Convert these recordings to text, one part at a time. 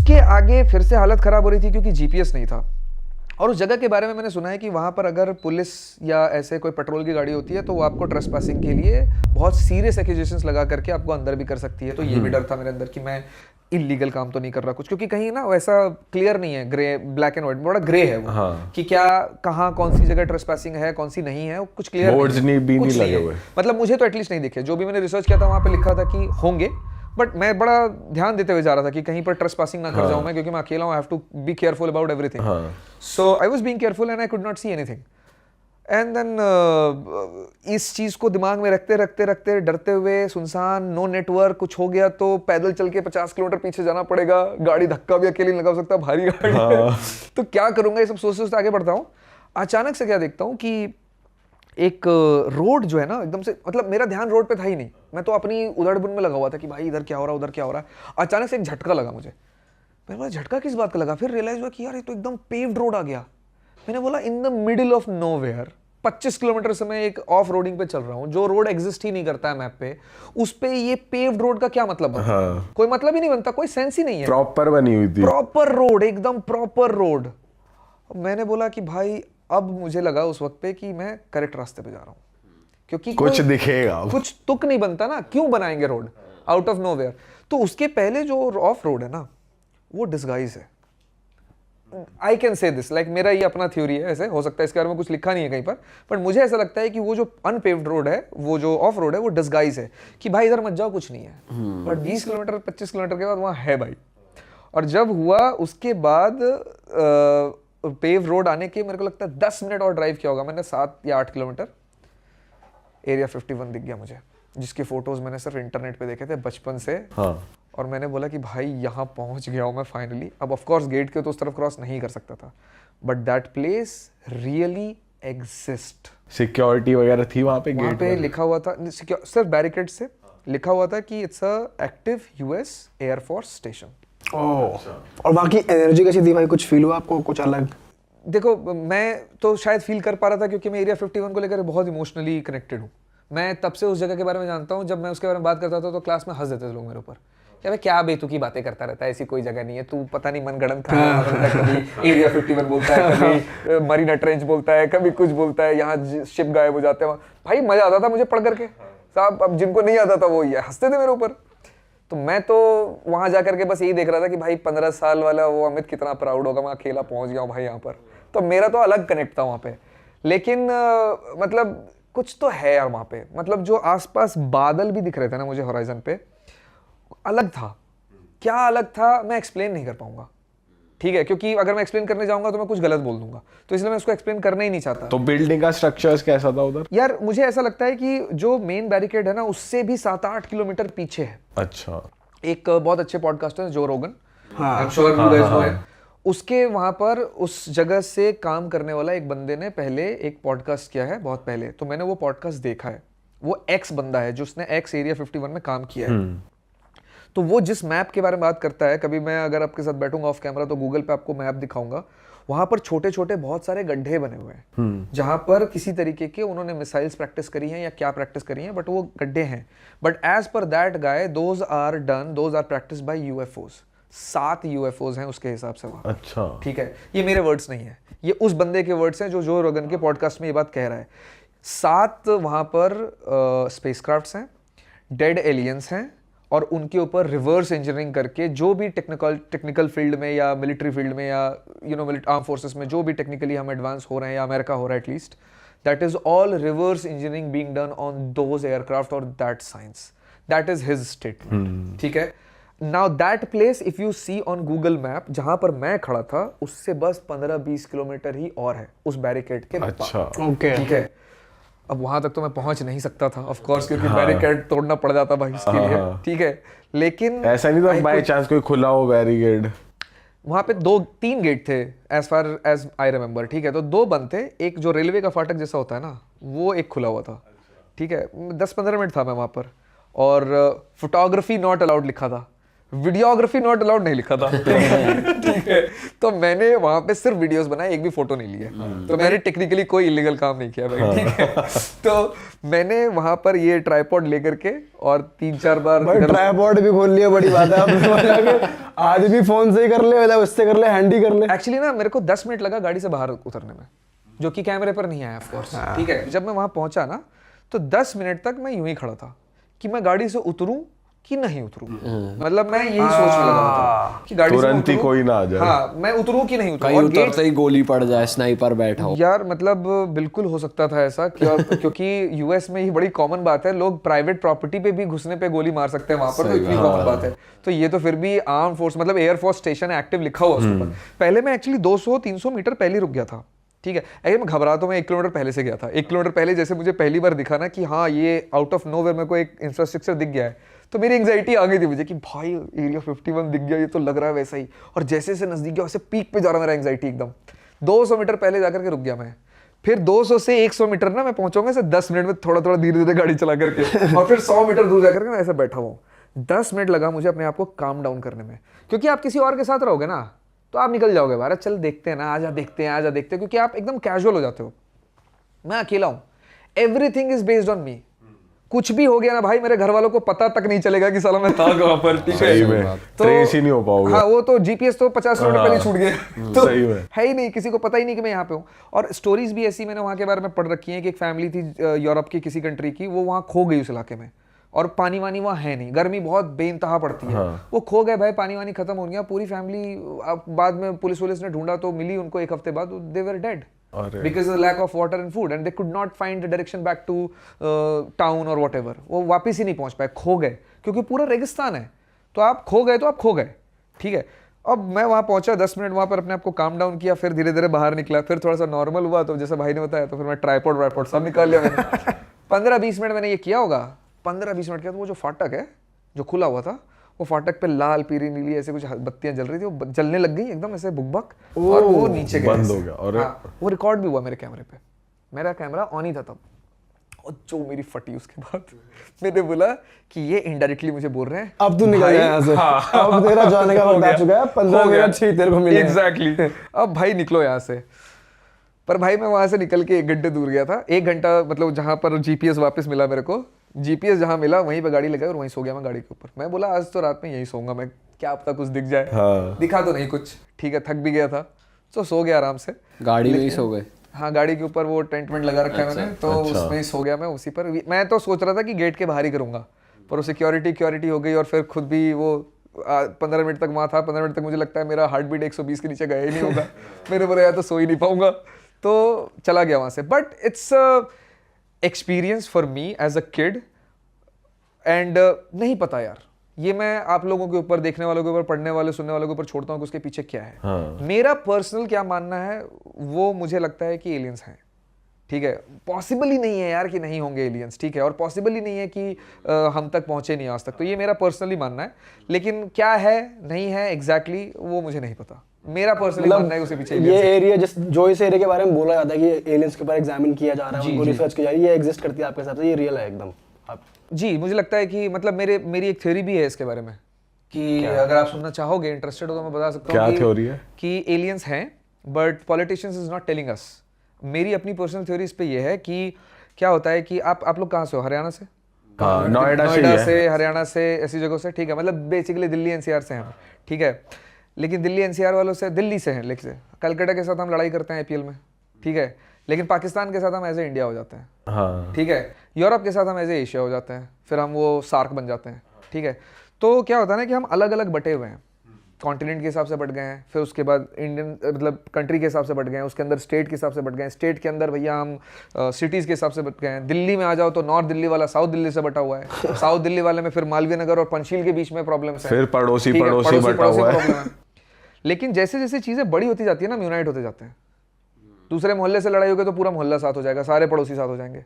उसके आगे फिर से हालत ख़राब हो रही थी क्योंकि जीपीएस नहीं था। और उस जगह के बारे में मैंने सुना है कि वहाँ पर अगर पुलिस या ऐसे कोई पेट्रोल की गाड़ी होती है तो वो आपको ट्रेसपासिंग के लिए बहुत सीरियस एक्यूजेशंस लगा करके आपको अंदर भी कर सकती है। तो ये भी डर था मेरे अंदर कि मैं इलीगल काम तो नहीं कर रहा कुछ, क्योंकि कहीं ना वैसा क्लियर नहीं है, ग्रे ब्लैक एंड व्हाइट बड़ा ग्रे है वो। हाँ। कि क्या कहाँ कौन सी जगह ट्रेसपासिंग है कौन सी नहीं है, वो कुछ क्लियर बोर्ड्स नहीं भी कुछ नहीं लगे है। हुए। मतलब मुझे तो एटलीस्ट नहीं दिखे, जो भी मैंने रिसर्च किया था वहाँ पे लिखा था कि होंगे, बट मैं बड़ा ध्यान देते हुए जा रहा था कि कहीं पर ट्रेसपासिंग ना कर जाऊं मैं, क्योंकि मैं अकेला हूं, I have to be careful about everything. So I was being careful and I could not see anything. And then इस चीज को दिमाग में रखते रखते रखते डरते हुए, सुनसान, नो नेटवर्क, कुछ हो गया तो पैदल चल के 50 किलोमीटर पीछे जाना पड़ेगा, गाड़ी धक्का भी अकेले नहीं लगा सकता, भारी गाड़ी है। तो क्या करूंगा, ये सब सोचते सोचते आगे बढ़ता हूँ। अचानक से क्या देखता हूँ कि एक रोड जो है ना एकदम से, मतलब मेरा ध्यान रोड पे था ही नहीं, मैं तो अपनी उधड़-बुन में लगा हुआ था कि भाई इधर क्या हो रहा है उधर क्या हो रहा है। अचानक से एक झटका लगा मुझे। मैंने बोला झटका किस बात का लगा, फिर रियलाइज हुआ कि यार ये तो एकदम पेव्ड रोड आ गया। मैंने बोला in the middle of nowhere 25 kilometre से मैं एक ऑफ रोडिंग पे चल रहा हूँ, जो रोड एग्जिस्ट ही नहीं करता है मैप पे, उस पे ये पेव्ड रोड का क्या मतलब बनता है? कोई मतलब ही नहीं बनता, कोई सेंस ही नहीं है। प्रॉपर बनी हुई थी, प्रॉपर रोड, एकदम प्रॉपर रोड। मैंने बोला कि भाई अब मुझे लगा उस वक्त पे कि मैं करेक्ट रास्ते पे जा रहा हूँ, क्योंकि कुछ दिखेगा, कुछ तुक नहीं बनता ना, क्यों बनाएंगे रोड आउट ऑफ नोवेयर। तो उसके पहले जो ऑफ रोड है ना वो डिस्गाइज है। I can say this, like मेरा ये अपना थ्योरी है, ऐसे हो सकता है, इसके बारे में कुछ लिखा नहीं है कहीं पर, बट मुझे ऐसा लगता है कि वो जो अनपेव्ड रोड है, वो जो ऑफ रोड है, वो डिस्गाइज है कि भाई इधर मत जाओ, कुछ नहीं है। बट 20 किलोमीटर 25 किलोमीटर के बाद वहाँ है भाई। और जब हुआ उसके बाद पेव रोड आने के मेरे को लगता है 10 मिनट और ड्राइव किया होगा मैंने, 7 या 8 किलोमीटर, एरिया 51 दिख गया मुझे, जिसके फोटोज मैंने सिर्फ इंटरनेट पे देखे थे बचपन से। हाँ। और मैंने बोला कि भाई यहाँ पहुँच गया हूँ मैं फाइनली। अब ऑफ कोर्स गेट के तो उस तरफ क्रॉस नहीं कर सकता था, but that place really exist. Security वगैरह थी वहाँ पे? वहाँ पे लिखा हुआ था सिर्फ बैरिकेड से लिखा हुआ था कि it's a active US air force station. और बाकी एनर्जी कैसी थी भाई, कुछ फील हुआ आपको कुछ अलग? देखो मैं तो शायद फील कर पा रहा था क्योंकि मैं एरिया 51 को लेकर बहुत इमोशनली कनेक्टेड हूँ। मैं तब से उस जगह के बारे में जानता हूँ, जब मैं उसके बारे में बात करता था तो क्लास में हंस देते थे लोग मेरे ऊपर, क्या बेतुकी बातें करता रहता है, ऐसी कोई जगह नहीं है, तू पता नहीं मनगढ़ंत था, कभी एरिया 51 बोलता है, कभी मरीना ट्रेंच बोलता है, कभी कुछ बोलता है, यहाँ शिप गायब हो जाते हैं। भाई मजा आता था मुझे पढ़ करके साहब, अब जिनको नहीं आता था वो ये हंसते थे मेरे ऊपर। तो मैं तो वहां जाकर के बस यही देख रहा था कि भाई 15 साल वाला वो अमित कितना प्राउड होगा, मैं अकेला पहुंच गया हूँ भाई यहाँ पर। तो मेरा तो अलग कनेक्ट था वहाँ पे, लेकिन मतलब कुछ तो है यार वहाँ पे, मतलब जो आसपास बादल भी दिख रहे थे ना मुझे हॉराइजन पे, अलग था। क्या अलग था मैं एक्सप्लेन नहीं कर पाऊंगा, ठीक है, क्योंकि अगर मैं एक्सप्लेन करने जाऊंगा तो मैं कुछ गलत बोल दूंगा, तो इसलिए मैं उसको एक्सप्लेन करना ही नहीं चाहता। तो बिल्डिंग का स्ट्रक्चर्स कैसा था उधर? यार मुझे ऐसा लगता है कि जो मेन बैरिकेड है ना उससे भी 7-8 किलोमीटर पीछे है। अच्छा। एक बहुत अच्छे पॉडकास्टर जो रोगन, I am sure you guys know him, उसके वहां पर उस जगह से काम करने वाला एक बंदे ने पहले एक पॉडकास्ट किया है बहुत पहले, तो मैंने वो पॉडकास्ट देखा है। वो एक्स बंदा है जो उसने एक्स एरिया 51 में काम किया है। तो वो जिस मैप के बारे में बात करता है, कभी मैं अगर आपके साथ बैठूंगा ऑफ कैमरा तो गूगल पे आपको मैप दिखाऊंगा, वहां पर छोटे छोटे बहुत सारे गड्ढे बने हुए हैं जहां पर किसी तरीके के उन्होंने मिसाइल्स प्रैक्टिस करी हैं या क्या प्रैक्टिस करी हैं, बट वो गड्ढे हैं। But as per that guy those are practice by UFOs. 7 UFOs हैं उसके हिसाब से वहां। अच्छा, ठीक है, ये मेरे वर्ड्स नहीं है, ये उस बंदे के वर्ड्स हैं जो रोगन के पॉडकास्ट में ये बात कह रहा है। 7 वहां पर स्पेसक्राफ्ट्स हैं, डेड एलियंस हैं, और उनके ऊपर रिवर्स इंजीनियरिंग करके जो भी टेक्निकल फील्ड में या मिलिट्री फील्ड में या आर्म फोर्सेस में जो भी टेक्निकली हम एडवांस हो रहे हैं या अमेरिका हो रहा है at least, that is all reverse engineering being done on those aircraft और that science, that is his statement. ठीक है, now that place if you see on Google map, जहां पर मैं खड़ा था उससे बस 15-20 किलोमीटर ही और है उस बैरिकेड के। अच्छा, ओके, ठीक है। अब वहां तक तो मैं पहुंच नहीं सकता था ऑफ कोर्स, क्योंकि बैरिकेड तोड़ना पड़ जाता भाई इसके लिए, ठीक है, लेकिन ऐसा नहीं था बाय चांस कोई खुला हो बैरिकेड? वहां पे 2-3 गेट थे as far as I remember, ठीक है, तो 2 बंद थे, एक जो रेलवे का फाटक जैसा होता है ना वो एक खुला हुआ था, ठीक है। 10-15 मिनट था मैं वहां पर, और फोटोग्राफी नॉट अलाउड लिखा था। वीडियोग्राफी नॉट अलाउड नहीं लिखा था। ठीक है, तो मैंने वहां पे सिर्फ वीडियोस बनाए, एक भी फोटो नहीं लिए। तो मैंने टेक्निकली कोई इलीगल काम नहीं किया भाई। ठीक है, तो मैंने वहां पर ये ट्राइपॉड लेकर के और 3-4 बार भाई ट्राइपॉड भी खोल लिया, बड़ी बात है। आपने आज भी फोन से ही कर ले, मतलब उससे कर ले, हैंडी कर ले। एक्चुअली ना मेरे को 10 मिनट लगा गाड़ी से बाहर उतरने में, जो कि कैमरे पर नहीं आया ऑफ कोर्स। ठीक है, जब मैं वहां पहुंचा ना तो 10 मिनट तक मैं यूं ही खड़ा था कि मैं गाड़ी से उतरूं कि नहीं उतरूं। मतलब मैं यही सोचने लगा था कि गाड़ी से तुरंत ही उतरूं, कोई ना आ जाए। हाँ मैं उतरूं कि नहीं उतरूं। कहीं और उतरते ही गोली पड़ जाए, स्नाइपर बैठा हो। यार मतलब बिल्कुल हो सकता था ऐसा क्योंकि यूएस में ये बड़ी कॉमन बात है, लोग प्राइवेट प्रॉपर्टी पे भी घुसने पे गोली मार सकते हैं वहां पर, तो इतनी कॉमन बात है। तो ये तो फिर भी आर्म फोर्स, मतलब एयर फोर्स स्टेशन एक्टिव लिखा हुआ उसके ऊपर। पहले मैं एक्चुअली 200-300 मीटर पहले रुक गया था। ठीक है, अगर मैं घबरा तो मैं 1 किलोमीटर पहले से गया था। 1 किलोमीटर पहले जैसे मुझे पहली बार दिखा ना कि हाँ ये आउट ऑफ नोवेयर मेरे को एक इंफ्रास्ट्रक्चर दिख गया है, तो मेरी एंग्जाइटी आ गई थी मुझे कि भाई एरिया 51 दिख गया, ये तो लग रहा है वैसा ही। और जैसे जैसे नजदीक गया वैसे पीक पे जा रहा मेरा एंग्जाइटी एकदम। 200 मीटर पहले जाकर के रुक गया मैं। फिर 200 से 100 मीटर ना मैं पहुंचूंगा ऐसे 10 मिनट में, थोड़ा थोड़ा धीरे धीरे गाड़ी चला करके। और फिर 100 मीटर दूर जाकर के मैं ऐसे बैठा हुआ। 10 मिनट लगा मुझे अपने आप को काम डाउन करने में, क्योंकि आप किसी और के साथ रहोगे ना तो आप निकल जाओगे बाहर, चल देखते हैं ना, आजा देखते हैं, आजा देखते हैं, क्योंकि आप एकदम कैजुअल हो जाते हो। मैं अकेला हूं, everything is based on me. कुछ भी हो गया ना भाई, मेरे घर वालों को पता तक नहीं चलेगा कि साला मैं था कहां पर। ठीक है, तो ट्रेस ही नहीं हो पाओगे। हाँ, वो तो जीपीएस तो 50 किलोमीटर पहले छूट गया। तो सही में है ही नहीं, किसी को पता ही नहीं कि मैं यहाँ पे हूँ। और स्टोरीज भी ऐसी मैंने वहाँ के बारे में पढ़ रखी है कि एक फैमिली थी यूरोप की किसी कंट्री की, वो वहाँ खो गई उस इलाके में, और पानी वानी वहाँ है नहीं, गर्मी बहुत बेइंतहा पड़ती है। वो खो गए भाई, पानी वानी खत्म हो गया, पूरी फैमिली। बाद में पुलिस ने ढूंढा तो मिली उनको 1 हफ्ते बाद, they were dead because of the lack of water and food, and they could not find the direction back to town or whatever. वो वापस ही नहीं पहुंच पाए, खो गए, क्योंकि पूरा रेगिस्तान है। तो आप खो गए तो आप खो गए। ठीक है, अब मैं वहाँ पहुंचा, 10 मिनट वहाँ पर अपने आप को काम डाउन किया, फिर धीरे धीरे बाहर निकला, फिर थोड़ा सा नॉर्मल हुआ, तो जैसे भाई ने बताया, तो फिर मैं ट्राइपॉड सब निकाल लिया मैंने। 15-20 मिनट मैंने ये किया होगा। 15-20 मिनट के बाद वो जो फाटक है जो खुला हुआ था, वो फाटक पे लाल पीली नीली ऐसे कुछ बत्तियां जल रही थी, वो जलने लग गई एकदम ऐसे बुकबक, और वो नीचे गया, बंद हो गया। और हाँ, वो रिकॉर्ड भी हुआ मेरे कैमरे पे। मेरा कैमरा ऑन ही था तब। और जो मेरी फटी उसके बाद, मैंने बोला कि ये इनडायरेक्टली मुझे बोल रहे हैं अब तू निकल जा यहाँ से। अब तेरा जाने का वक्त आ चुका है, 15 मिनट ही तेरे को मिले। एग्जैक्टली, अब भाई निकलो यहाँ से। पर भाई मैं वहां से निकल के 1 घंटे दूर गया था। 1 घंटा मतलब जहां पर जीपीएस वापस मिला मेरे को, जीपीएस जहां मिला वहीं पे गाड़ी लगाई और वहीं सो गया मैं गाड़ी के ऊपर। मैं बोला आज तो रात में यहीं सोऊंगा मैं, क्या पता कुछ दिख जाए। हाँ। दिखा तो नहीं कुछ, ठीक है, थक भी गया था, तो सो गया आराम से। गाड़ी में ही सो गए? हाँ, गाड़ी के ऊपर वो टेंट वेंट लगा रखा है मैंने, तो उसमें ही सो गया मैं उसी पर। मैं तो सोच रहा था कि गेट के बाहर ही करूंगा, पर वो सिक्योरिटी हो गई, और फिर खुद भी वो 15 मिनट तक वहाँ था। 15 मिनट तक मुझे लगता है मेरा हार्ट बीट 120 के नीचे गया ही नहीं होगा। मेरे बोला यार तो सो ही नहीं पाऊंगा, तो चला गया वहाँ से। But it's experience for me as a kid, and नहीं पता यार, ये मैं आप लोगों के ऊपर, देखने वालों के ऊपर, पढ़ने वाले सुनने वालों के ऊपर छोड़ता हूँ कि उसके पीछे क्या है। मेरा पर्सनल क्या मानना है, वो मुझे लगता है कि एलियंस हैं। ठीक है, पॉसिबल ही नहीं है यार कि नहीं होंगे एलियंस, ठीक है, और पॉसिबल ही नहीं है कि हम तक पहुंचे नहीं आज तक। तो ये मेरा पर्सनली मानना है, लेकिन क्या है नहीं है एग्जैक्टली वो मुझे नहीं पता। मेरा पर्सनली मानना है उसके पीछे ये एरिया जो इस एरिया के बारे में बोला जाता है कि एलियंस के ऊपर एग्जामिन किया जा रहा है, उनको रिसर्च की जा रही है, ये एग्जिस्ट करती है आपके हिसाब से? ये रियल है एकदम? जी, मुझे लगता है कि मतलब मेरी एक थ्योरी भी है इसके बारे में, कि अगर आप सुनना चाहोगे, इंटरेस्टेड हो, तो मैं बता सकता हूँ। क्या थ्योरी है? कि एलियंस हैं but politicians is not telling us. मेरी अपनी पर्सनल थ्योरी इस पे ये है कि क्या होता है कि आप लोग कहाँ से हो? हरियाणा से? हाँ, नोएडा से, हरियाणा से, ऐसी जगहों से, ठीक है, मतलब बेसिकली दिल्ली एनसीआर से हैं, ठीक है। लेकिन दिल्ली एनसीआर वालों से, दिल्ली से हैं, लेकिन कलकत्ता के साथ हम लड़ाई करते हैं आईपीएल में, ठीक है, लेकिन पाकिस्तान के साथ हम एज ए इंडिया हो जाते हैं, हाँ। ठीक है, यूरोप के साथ हम एज ए एशिया हो जाते हैं, फिर हम वो सार्क बन जाते हैं, ठीक है। तो क्या होता है ना कि हम अलग अलग बटे हुए हैं, कॉन्टिनेंट के हिसाब से बढ़ गए हैं, फिर उसके बाद इंडियन मतलब कंट्री के हिसाब से बढ़ गए हैं, उसके अंदर स्टेट के हिसाब से बढ़ गए हैं, स्टेट के अंदर भैया हम सिटीज़ के हिसाब से बढ़ गए हैं। दिल्ली में आ जाओ तो नॉर्थ दिल्ली वाला साउथ दिल्ली से बटा हुआ है, साउथ दिल्ली वाले में फिर मालवीय नगर और पंचशील के बीच में प्रॉब्लम्स है, फिर पड़ोसी बटा हुआ है। लेकिन जैसे जैसे चीज़ें बड़ी होती जाती है ना, हम यूनाइट होते जाते हैं। दूसरे मोहल्ले से लड़ाई होगी तो पूरा मोहल्ला साथ हो जाएगा, सारे पड़ोसी साथ हो जाएंगे।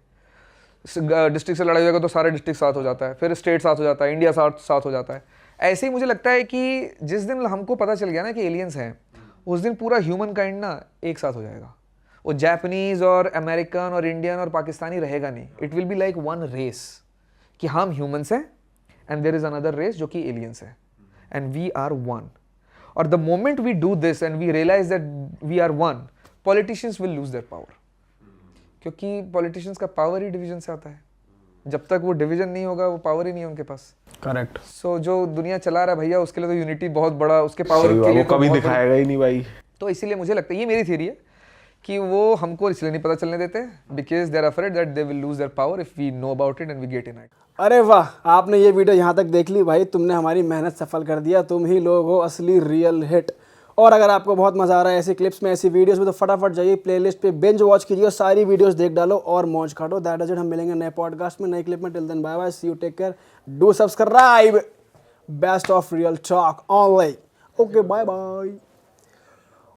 डिस्ट्रिक्ट से लड़ाई होगा तो सारे डिस्ट्रिक्ट साथ हो जाता है, फिर स्टेट साथ हो जाता है, इंडिया साथ हो जाता है। ऐसे ही मुझे लगता है कि जिस दिन हमको पता चल गया ना कि एलियंस हैं, उस दिन पूरा ह्यूमन काइंड ना एक साथ हो जाएगा। वो जापानीज और अमेरिकन और इंडियन और पाकिस्तानी रहेगा नहीं, it will be like one race, कि हम ह्यूमंस हैं and there is another race जो कि एलियंस है। and we are one. Or the moment we do this and we realize that we are one, politicians will lose their power. क्योंकि politicians का power ही division से आता है. जब तक वो division नहीं होगा वो power ही नहीं है उनके पास. करेक्ट. So जो दुनिया चला रहा है भैया उसके लिए तो unity बहुत बड़ा उसके power के लिए वो कभी दिखाएगा ही नहीं भाई. तो इसीलिए मुझे लगता है ये मेरी theory है कि वो हमको इसलिए नहीं पता चलने देते because they are afraid that they will lose their power if we know about it and we get in it. अरे वाह, आपने ये वीडियो यहाँ तक देख ली भाई, तुमने हमारी मेहनत सफल कर दिया, तुम ही लोग हो असली रियल हिट। और अगर आपको बहुत मजा आ रहा है ऐसी क्लिप्स में, ऐसी वीडियोस में, तो फटाफट जाइए प्लेलिस्ट पे बिंज वॉच कीजिए, सारी वीडियोस देख डालो और मौज काटो। दैट इज इट, हम मिलेंगे नए पॉडकास्ट में, नई क्लिप में। Till then bye bye, see you, take care, do subscribe, best of real talk online. Okay, bye bye.